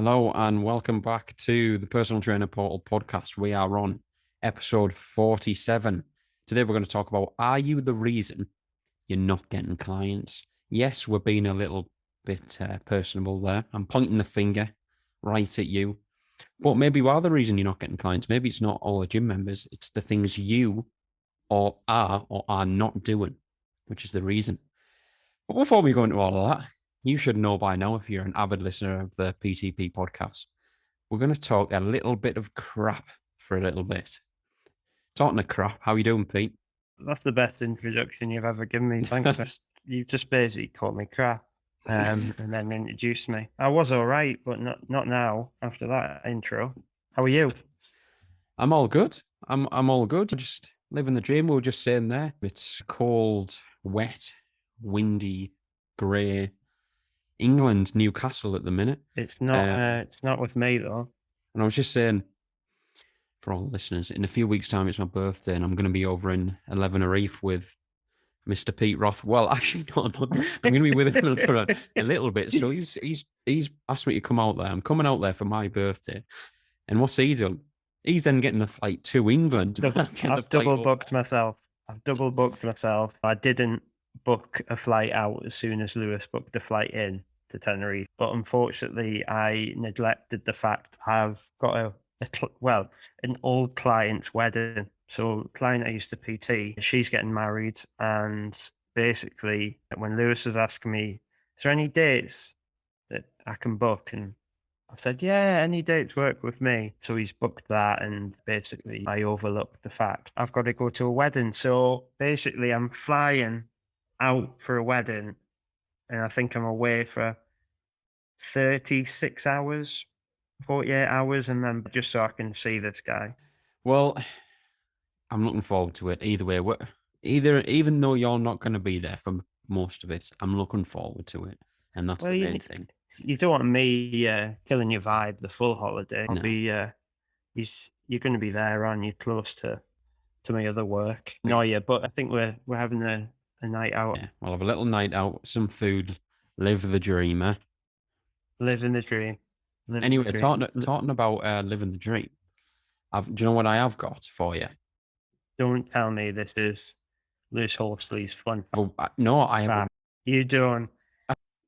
Hello and welcome back to the Personal Trainer Portal podcast. We are on episode 47. Today we're going to talk about, are you the reason you're not getting clients? Yes, we're being a little bit personable there. I'm pointing the finger right at you. But maybe you are the reason you're not getting clients. Maybe it's not all the gym members. It's the things you are not doing, which is the reason. But before we go into all of that, you should know by now, if you're an avid listener of the PTP podcast, we're going to talk a little bit of crap for a little bit. Talking of crap, how you doing, Pete? That's the best introduction you've ever given me. Thanks. You've just basically called me crap and then introduced me. I was all right, but not now after that intro. How are you? I'm all good. I'm all good. Just living the dream. We were just saying there. It's cold, wet, windy, grey. England, Newcastle at the minute. It's not with me though. And I was just saying, for all the listeners, in a few weeks' time, it's my birthday, and I'm going to be over in 11 Reef with Mr. Pete Roth. Well, actually, no, I'm going to be with him for a little bit. So he's asked me to come out there. I'm coming out there for my birthday. And what's he done? He's then getting a flight to England. I've double booked myself. I didn't book a flight out as soon as Lewis booked the flight in to Tenerife. But unfortunately, I neglected the fact I've got an old client's wedding. So client I used to PT, she's getting married. And basically, when Lewis was asking me, is there any dates that I can book? And I said, yeah, any dates work with me. So he's booked that. And basically, I overlooked the fact I've got to go to a wedding. So basically, I'm flying out for a wedding. And I think I'm away for 36 hours, 48 hours. And then just so I can see this guy. Well, I'm looking forward to it either way. Even though you're not going to be there for most of it, I'm looking forward to it. And that's the main thing. You don't want me killing your vibe the full holiday. No. You're going to be there, aren't you? Close to my other work. No, yeah, but I think we're having a night out. Yeah, we'll have a little night out, some food, live the dream, eh? Living the dream. Anyway, talking about living the dream. Do you know what I have got for you? Don't tell me this is Lewis Horsley's fun. No, I haven't. You don't.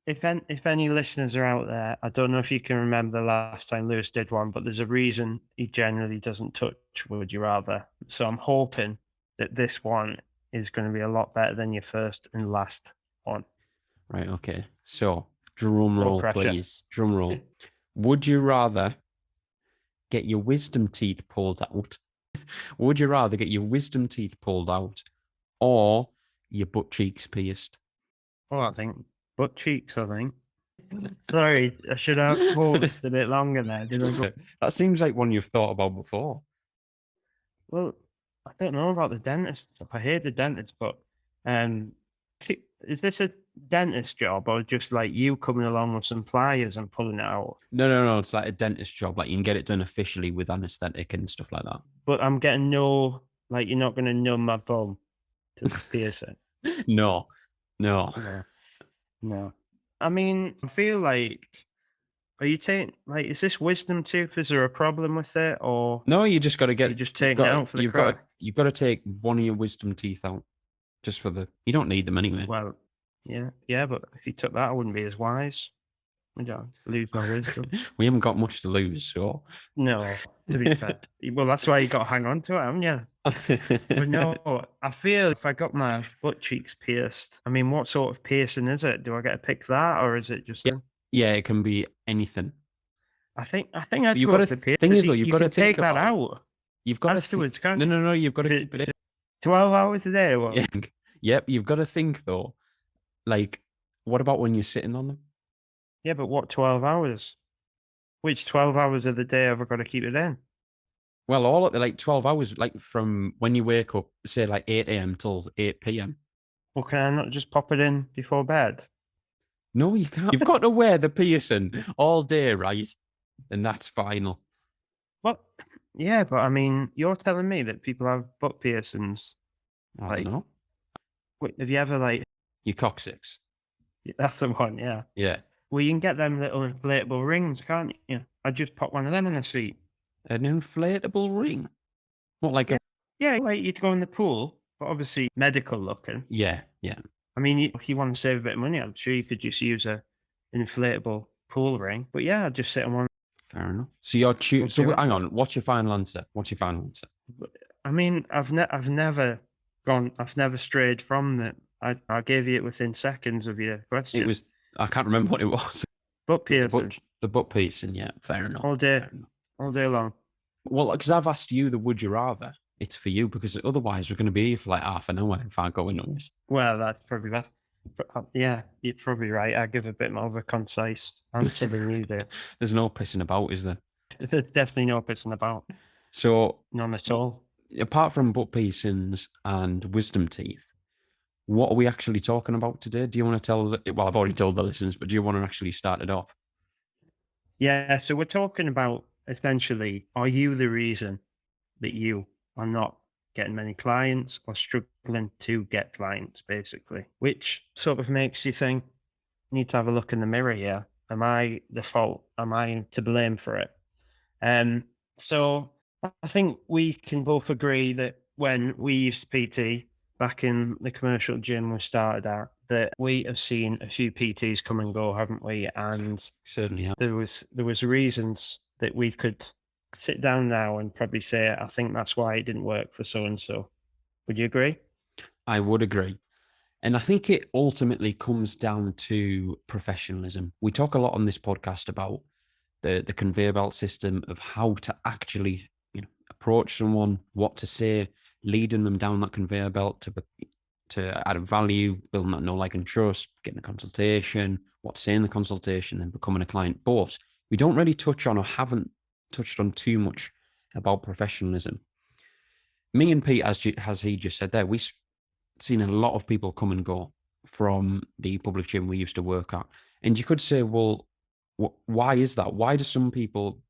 If any listeners are out there, I don't know if you can remember the last time Lewis did one, but there's a reason he generally doesn't touch Would You Rather. So I'm hoping that this one is going to be a lot better than your first and last one. Right, okay. So, drum roll, please. Drum roll. Would you rather get your wisdom teeth pulled out? Would you rather get your wisdom teeth pulled out or your butt cheeks pierced? Oh, I think butt cheeks, I think. Sorry, I should have paused a bit longer there. That seems like one you've thought about before. Well, I don't know about the dentist. I hate the dentist, but is this a dentist job or just like you coming along with some pliers and pulling it out? No. It's like a dentist job. Like you can get it done officially with anesthetic and stuff like that. But I'm getting you're not going to numb my bum to pierce it. No. I mean, I feel like, are you taking, is this wisdom tooth? Is there a problem with it? Or no, you just got to get you just take it out for the crack? You've got to take one of your wisdom teeth out just for you don't need them anyway. Well, yeah, but if you took that, I wouldn't be as wise. I don't lose my wisdom. We haven't got much to lose, so. No, to be fair. Well, that's why you got to hang on to it, haven't you? But no, I feel if I got my butt cheeks pierced, I mean, what sort of piercing is it? Do I get to pick that, or is it just? Yeah, it can be anything. I think I'd go with the piercing. Thing is, though, you've got to take that out. You've got afterwards, to. No. You've got to keep it in. 12 hours a day. Or what? Yep. You've got to think though. Like, what about when you're sitting on them? Yeah, but what 12 hours? Which 12 hours of the day have I got to keep it in? Well, all of the 12 hours, like from when you wake up, say 8 a.m. till 8 p.m. Well, can I not just pop it in before bed? No, you can't. You've got to wear the piercing all day, right? And that's final. Well, yeah, but I mean, you're telling me that people have butt piercings. I don't know. Wait, have you ever your coccyx? That's the one, yeah. Yeah. Well, you can get them little inflatable rings, can't you? I just pop one of them in the seat. An inflatable ring? What, like Yeah, a... yeah, like you'd go in the pool, but obviously medical looking. Yeah, yeah. I mean, if you want to save a bit of money, I'm sure you could just use a inflatable pool ring. But yeah, I'd just sit on one. Fair enough. So you're Would be so right. hang on. What's your final answer? What's your final answer? But, I mean, I've never strayed from it. I gave you it within seconds of your question. It was... I can't remember what it was. Butt It was piercing the butt piece, and yeah, fair enough. all day, Fair enough. all day long. Well, because I've asked you the would you rather, it's for you, because otherwise we're going to be here for like half an hour if I go in on this. Well, that's probably that. Yeah, you're probably right. I give a bit more of a concise answer than you do. There's no pissing about, is there? There's definitely no pissing about. So, None at all. apart from butt piercings and wisdom teeth, what are we actually talking about today? Do you want to tell? Well, I've already told the listeners, but do you want to actually start it off? Yeah, so we're talking about essentially, are you the reason that you are not getting many clients or struggling to get clients, basically? Which sort of makes you think, need to have a look in the mirror here. Am I the fault? Am I to blame for it? So I think we can both agree that when we used PT back in the commercial gym we started at, that we have seen a few PTs come and go, haven't we? And Certainly, yeah. there was reasons that we could sit down now and probably say, I think that's why it didn't work for so and so. Would you agree? I would agree. And I think it ultimately comes down to professionalism. We talk a lot on this podcast about the conveyor belt system of how to actually, approach someone, what to say, leading them down that conveyor belt to add value, building that know, like, and trust, getting a consultation, what to say in the consultation, and becoming a client. But we don't really touch on, or haven't touched on too much, about professionalism. Me and Pete, as he just said there, we've seen a lot of people come and go from the public gym we used to work at. And you could say, well, why is that? Why do some people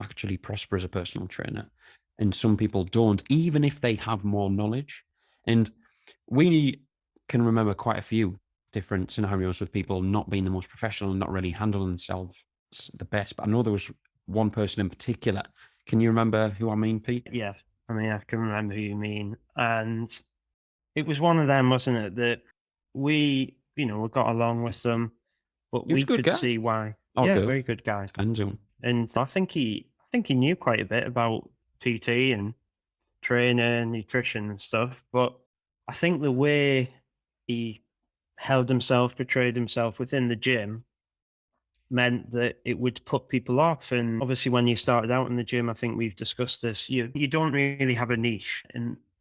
actually prosper as a personal trainer and some people don't, even if they have more knowledge? And we can remember quite a few different scenarios with people not being the most professional and not really handling themselves the best. But I know there was one person in particular. Can you remember who I mean, Pete? Yeah. I mean, I can remember who you mean. And it was one of them, wasn't it, that we got along with them, but He was we a good could guy. see why. Oh, Yeah, good. very good guy. Depends on. And I think he knew quite a bit about PT and training, nutrition and stuff. But I think the way he portrayed himself within the gym meant that it would put people off. And obviously when you started out in the gym, I think we've discussed this, you don't really have a niche.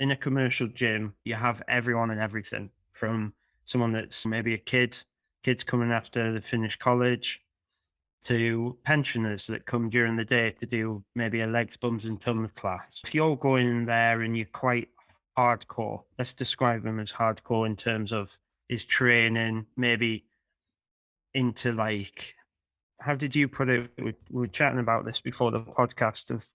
In a commercial gym, you have everyone and everything, from someone that's maybe a kids coming after they finish college, to pensioners that come during the day to do maybe a legs, bums and tums class. If you're going in there and you're quite hardcore, let's describe him as hardcore in terms of his training, maybe into, like, how did you put it? We were chatting about this before the podcast, of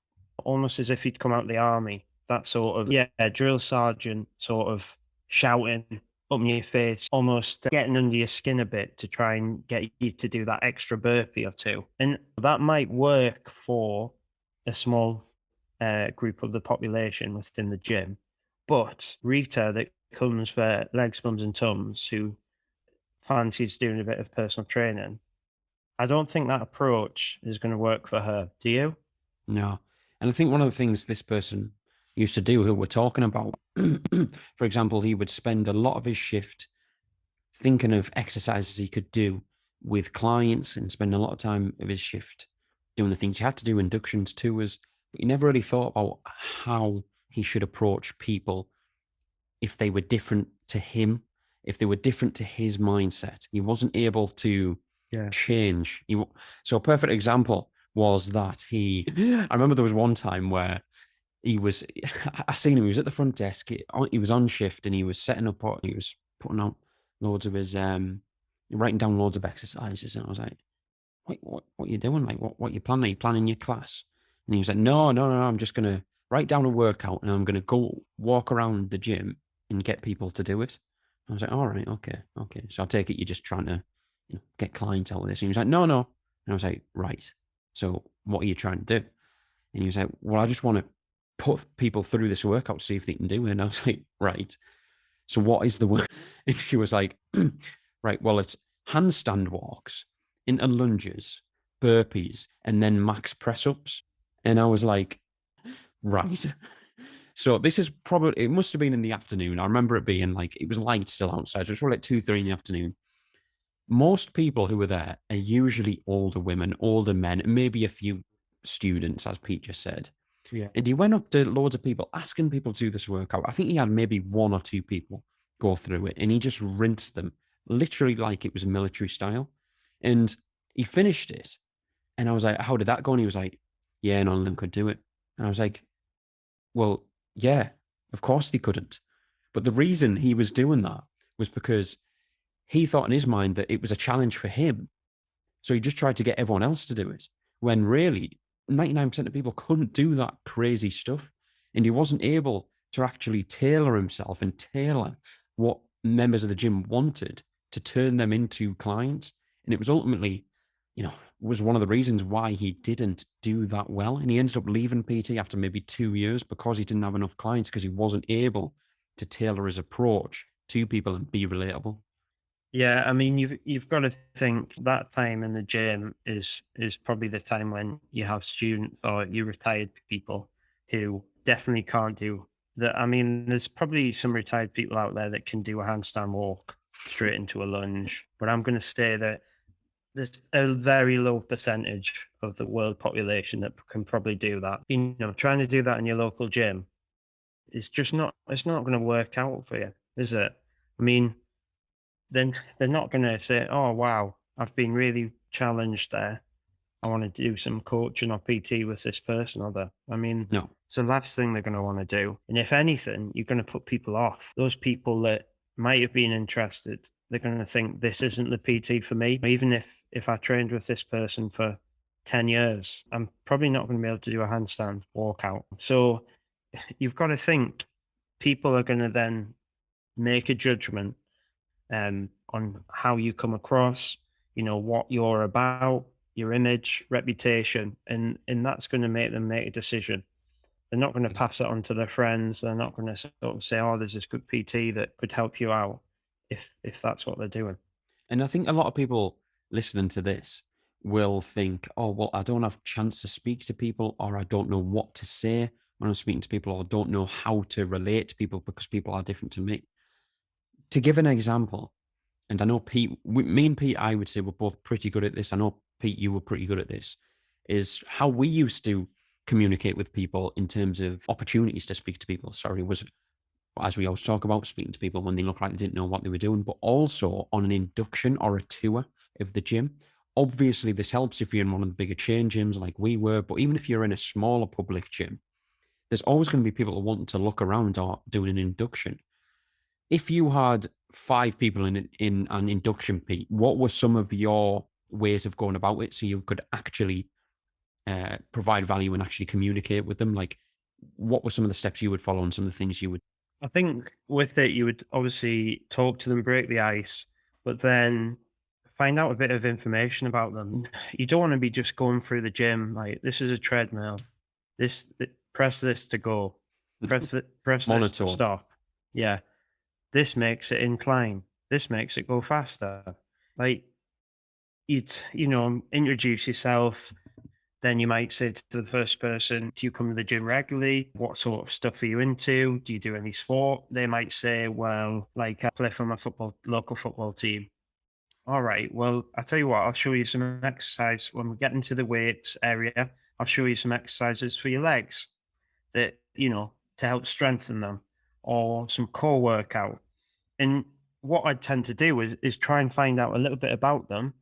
almost as if he'd come out of the army, that sort of, yeah, drill sergeant sort of shouting up in your face, almost getting under your skin a bit to try and get you to do that extra burpee or two. And that might work for a small group of the population within the gym. But Rita, that comes for legs, bums and tums, who fancies doing a bit of personal training, I don't think that approach is going to work for her. Do you? No. And I think one of the things this person used to do, who we're talking about, for example, he would spend a lot of his shift thinking of exercises he could do with clients and spend a lot of time of his shift doing the things he had to do, inductions, tours. But he never really thought about how he should approach people if they were different to him, if they were different to his mindset. He wasn't able to change. So a perfect example was that I remember there was one time where I seen him, he was at the front desk, he was on shift and he was setting up, he was putting out loads of his, writing down loads of exercises. And I was like, what are you doing? Like, what you planning? Are you planning your class? And he was like, no, I'm just going to write down a workout and I'm going to go walk around the gym and get people to do it. I was like, all right, okay. So I take it you're just trying to get clients out of this. And he was like, no. And I was like, right. So what are you trying to do? And he was like, well, I just want to put people through this workout, see if they can do it. And I was like, right. So what is the work? And she was like, right, well, it's handstand walks into lunges, burpees, and then max press ups. And I was like, right. So this is probably, it must have been in the afternoon. I remember it being like, it was light still outside. So it was probably like 2, 3 in the afternoon. Most people who were there are usually older women, older men, maybe a few students, as Pete just said. Yeah. And he went up to loads of people, asking people to do this workout. I think he had maybe 1 or 2 people go through it, and he just rinsed them, literally like it was military style. And he finished it, and I was like, "How did that go?" And he was like, "Yeah, none of them could do it." And I was like, "Well, yeah, of course they couldn't." But the reason he was doing that was because he thought in his mind that it was a challenge for him. So he just tried to get everyone else to do it, when really 99% of people couldn't do that crazy stuff. And he wasn't able to actually tailor himself and tailor what members of the gym wanted to turn them into clients. And it was ultimately, was one of the reasons why he didn't do that well. And he ended up leaving PT after maybe 2 years because he didn't have enough clients, because he wasn't able to tailor his approach to people and be relatable. Yeah, I mean, you've got to think that time in the gym is probably the time when you have students or you retired people who definitely can't do that. I mean, there's probably some retired people out there that can do a handstand walk straight into a lunge, but I'm going to say that there's a very low percentage of the world population that can probably do that. Trying to do that in your local gym is just not. It's not going to work out for you, is it? I mean, then they're not going to say, "Oh, wow, I've been really challenged there. I want to do some coaching or PT with this person." Or that. I mean, No. it's the last thing they're going to want to do. And if anything, you're going to put people off. Those people that might have been interested, they're going to think this isn't the PT for me. Even if I trained with this person for 10 years, I'm probably not going to be able to do a handstand walkout. So you've got to think people are going to then make a judgment on how you come across, what you're about, your image, reputation, and that's going to make them make a decision. They're not going to pass it on to their friends. They're not going to sort of say, "Oh, there's this good PT that could help you out," if that's what they're doing. And I think a lot of people listening to this will think, oh, well, I don't have a chance to speak to people, or I don't know what to say when I'm speaking to people, or I don't know how to relate to people because people are different to me. To give an example, and I know Pete, me and Pete, I would say we're both pretty good at this. I know, Pete, you were pretty good at this, is how we used to communicate with people in terms of opportunities to speak to people. Sorry, was, as we always talk about, speaking to people when they look like they didn't know what they were doing, but also on an induction or a tour of the gym. Obviously, this helps if you're in one of the bigger chain gyms like we were, but even if you're in a smaller public gym, there's always going to be people wanting to look around or doing an induction. If you had 5 people in an induction, Pete, what were some of your ways of going about it so you could actually provide value and actually communicate with them? Like, what were some of the steps you would follow and some of the things you would? I think with it, you would obviously talk to them, break the ice, but then find out a bit of information about them. You don't want to be just going through the gym like, "This is a treadmill. Press this to go. Press this to Monitor. stop." Yeah, this makes it incline. This makes it go faster. Like, you'd introduce yourself. Then you might say to the first person, "Do you come to the gym regularly? What sort of stuff are you into? Do you do any sport?" They might say, "Well, like, I play for my local football team." "All right. Well, I'll tell you what, I'll show you some exercise when we get into the weights area. I'll show you some exercises for your legs that, to help strengthen them, or some core workout." And what I tend to do is try and find out a little bit about them,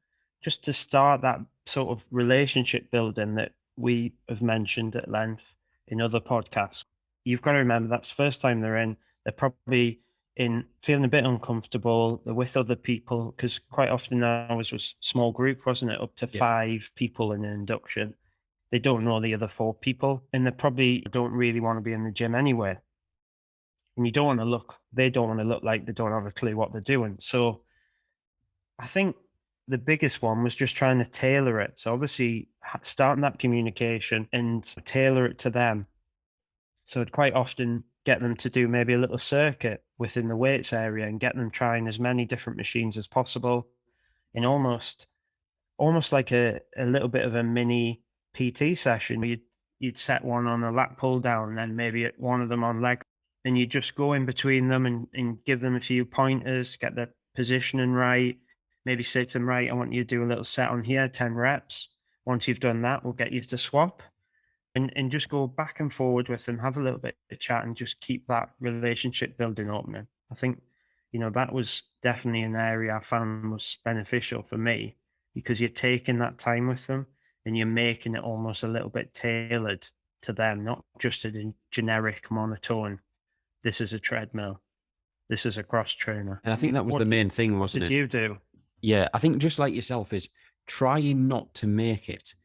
just to start that sort of relationship building that we have mentioned at length in other podcasts. You've got to remember that's the first time they're in. They're probably in feeling a bit uncomfortable. They're with other people because quite often ours was small group, wasn't it? Up to Yeah. 5 people in an induction. They don't know the other 4 people, and they probably don't really want to be in the gym anyway. And they don't want to look like they don't have a clue what they're doing. So I think the biggest one was just trying to tailor it. So obviously starting that communication and tailor it to them. So I'd quite often get them to do maybe a little circuit within the weights area and get them trying as many different machines as possible in almost like a little bit of a mini PT session. You'd set one on a lat pull down, and then maybe one of them on leg, and you just go in between them and give them a few pointers, get the positioning right, maybe say to them, right, I want you to do a little set on here, 10 reps. Once you've done that, we'll get you to swap and just go back and forward with them, have a little bit of chat and just keep that relationship building opening. I think, that was definitely an area I found was beneficial for me because you're taking that time with them and you're making it almost a little bit tailored to them, not just a generic monotone. This is a treadmill. This is a cross trainer. And I think that was the main thing, wasn't it? Did you do? Yeah, I think just like yourself is trying not to make it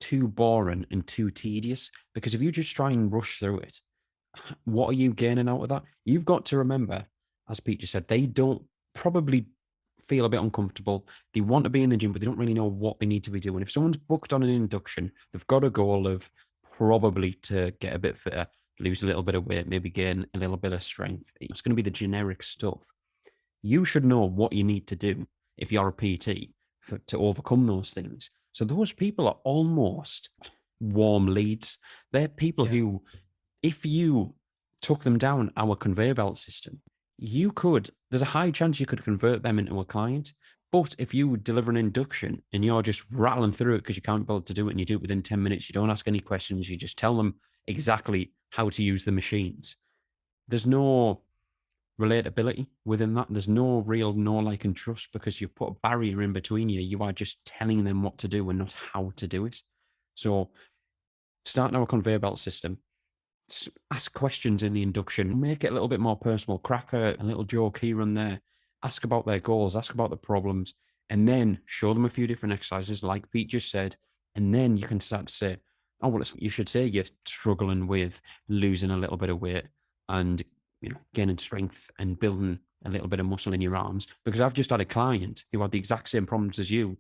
too boring and too tedious, because if you just try and rush through it, what are you gaining out of that? You've got to remember, as Pete just said, they don't probably feel a bit uncomfortable. They want to be in the gym, but they don't really know what they need to be doing. If someone's booked on an induction, they've got a goal of probably to get a bit fitter, lose a little bit of weight, maybe gain a little bit of strength. It's going to be the generic stuff. You should know what you need to do if you're a PT to overcome those things. So those people are almost warm leads. They're people who, if you took them down our conveyor belt system, there's a high chance you could convert them into a client. But if you deliver an induction and you're just rattling through it because you can't be able to do it and you do it within 10 minutes, you don't ask any questions, you just tell them exactly how to use the machines. There's no relatability within that. There's no real know, like, and trust because you've put a barrier in between you. You are just telling them what to do and not how to do it. So starting our conveyor belt system, ask questions in the induction, make it a little bit more personal, crack a little joke here and there, ask about their goals, ask about the problems, and then show them a few different exercises like Pete just said. And then you can start to say, oh, well, you should say you're struggling with losing a little bit of weight and gaining strength and building a little bit of muscle in your arms. Because I've just had a client who had the exact same problems as you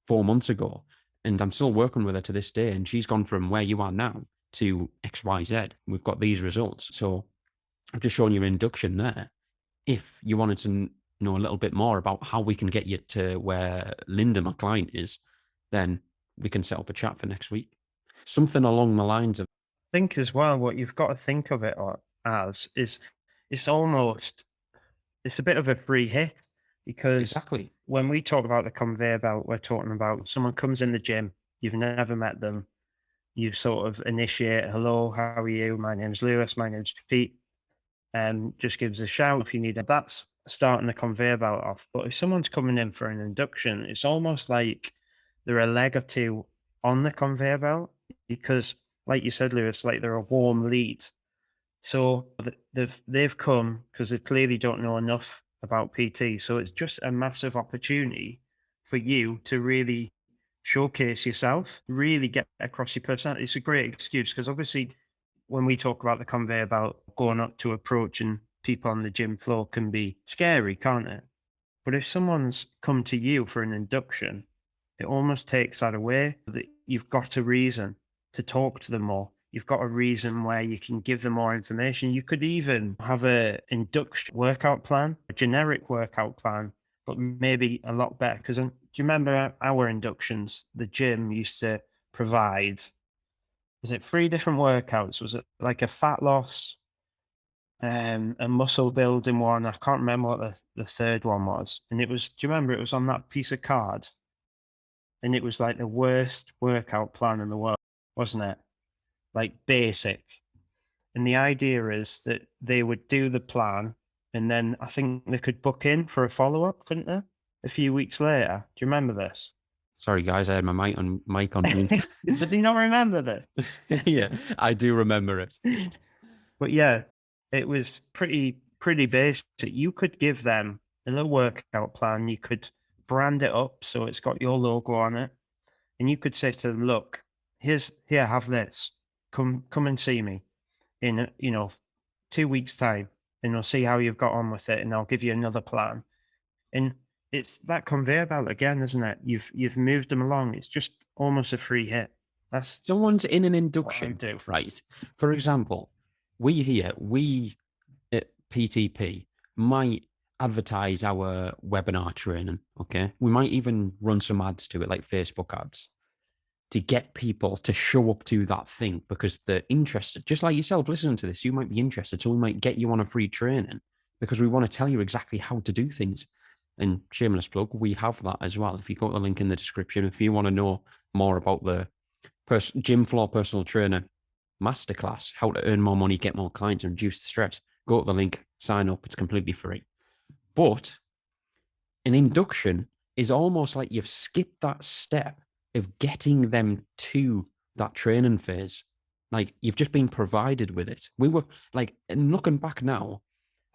4 months ago, and I'm still working with her to this day. And she's gone from where you are now to XYZ. We've got these results. So I've just shown you an induction there. If you wanted to know a little bit more about how we can get you to where Linda, my client, is, then we can set up a chat for next week. Something along the lines of. I think as well, what you've got to think of it as is it's a bit of a free hit because Exactly. when we talk about the conveyor belt, we're talking about someone comes in the gym, you've never met them, you sort of initiate, hello, how are you? My name's Lewis, my name's Pete. Just gives a shout if you need it. That's starting the conveyor belt off. But if someone's coming in for an induction, it's almost like they're a leg or two on the conveyor belt because, like you said, Lewis, like they're a warm lead. So they've come because they clearly don't know enough about PT. So it's just a massive opportunity for you to really showcase yourself, really get across your personality. It's a great excuse because obviously when we talk about the conveyor belt, going up to approaching people on the gym floor can be scary, can't it? But if someone's come to you for an induction, it almost takes that away. That you've got a reason to talk to them more. You've got a reason where you can give them more information. You could even have a induction workout plan, a generic workout plan, but maybe a lot better. Because do you remember our inductions? The gym used to provide, was it 3 different workouts? Was it like a fat loss, a muscle building one? I can't remember what the third one was. And it was, do you remember it was on that piece of card? And it was like the worst workout plan in the world, wasn't it? Like basic. And the idea is that they would do the plan and then I think they could book in for a follow-up, couldn't they? A few weeks later. Do you remember this? Sorry, guys, I had my mic on mute. Did you not remember this? Yeah, I do remember it. But yeah, it was pretty basic. You could give them a little workout plan. You could brand it up so it's got your logo on it. And you could say to them, look, here, have this. Come and see me in 2 weeks' time, and I'll see how you've got on with it, and I'll give you another plan. And it's that conveyor belt again, isn't it? You've moved them along. It's just almost a free hit. Someone's in an What I would induction, do. right? For example, we at PTP might advertise our webinar training. Okay. We might even run some ads to it, like Facebook ads, to get people to show up to that thing because they're interested. Just like yourself, listening to this, you might be interested. So we might get you on a free training because we want to tell you exactly how to do things. And shameless plug, we have that as well. If you go to the link in the description, if you want to know more about the gym floor personal trainer masterclass, how to earn more money, get more clients, and reduce the stress, go to the link, sign up. It's completely free. But an induction is almost like you've skipped that step of getting them to that training phase. Like you've just been provided with it. We were like, and looking back now,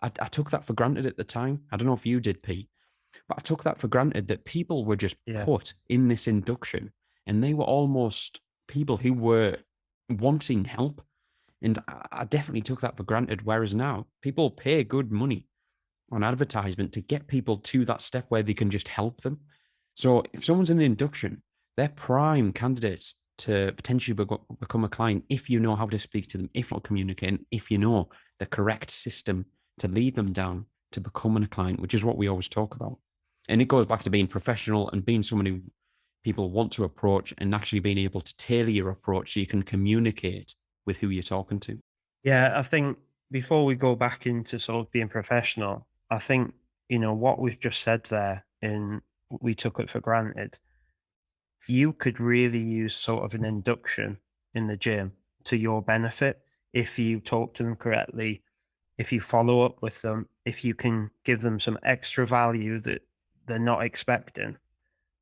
I took that for granted at the time. I don't know if you did, Pete, but I took that for granted that people were just Yeah. put in this induction and they were almost people who were wanting help. And I definitely took that for granted. Whereas now people pay good money on advertisement to get people to that step where they can just help them. So if someone's in an induction, they're prime candidates to potentially become a client if you know how to speak to them, if not communicating, if you know the correct system to lead them down to becoming a client, which is what we always talk about. And it goes back to being professional and being someone who people want to approach and actually being able to tailor your approach so you can communicate with who you're talking to. Yeah, I think before we go back into sort of being professional, I think, what we've just said there in we took it for granted. You could really use sort of an induction in the gym to your benefit if you talk to them correctly, if you follow up with them, if you can give them some extra value that they're not expecting.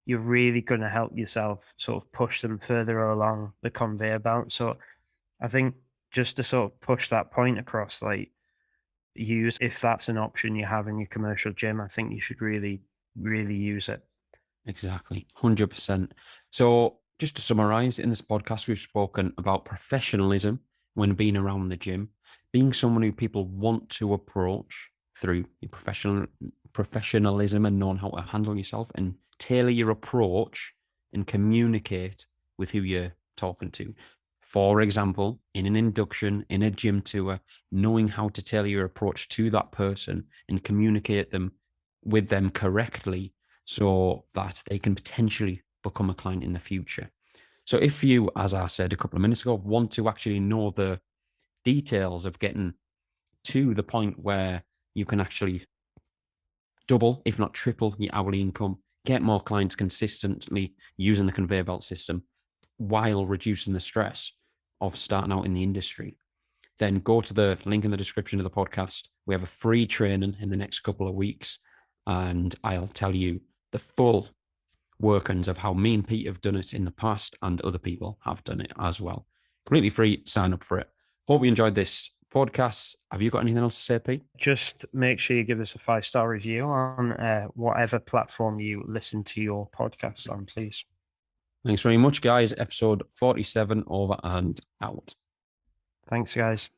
You're really going to help yourself sort of push them further along the conveyor belt. So I think just to sort of push that point across, like use if that's an option you have in your commercial gym, I think you should really, really use it. Exactly, 100%. So, just to summarize, in this podcast, we've spoken about professionalism when being around the gym, being someone who people want to approach through your professionalism and knowing how to handle yourself and tailor your approach and communicate with who you're talking to. For example, in an induction, in a gym tour, knowing how to tailor your approach to that person and communicate them with them correctly so that they can potentially become a client in the future. So if you, as I said a couple of minutes ago, want to actually know the details of getting to the point where you can actually double, if not triple, your hourly income, get more clients consistently using the conveyor belt system while reducing the stress of starting out in the industry, then go to the link in the description of the podcast. We have a free training in the next couple of weeks, and I'll tell you the full workings of how me and Pete have done it in the past and other people have done it as well. Completely free, sign up for it. Hope you enjoyed this podcast. Have you got anything else to say, Pete? Just make sure you give us a 5-star review on whatever platform you listen to your podcast on, please. Thanks very much, guys. Episode 47 over and out. Thanks, guys.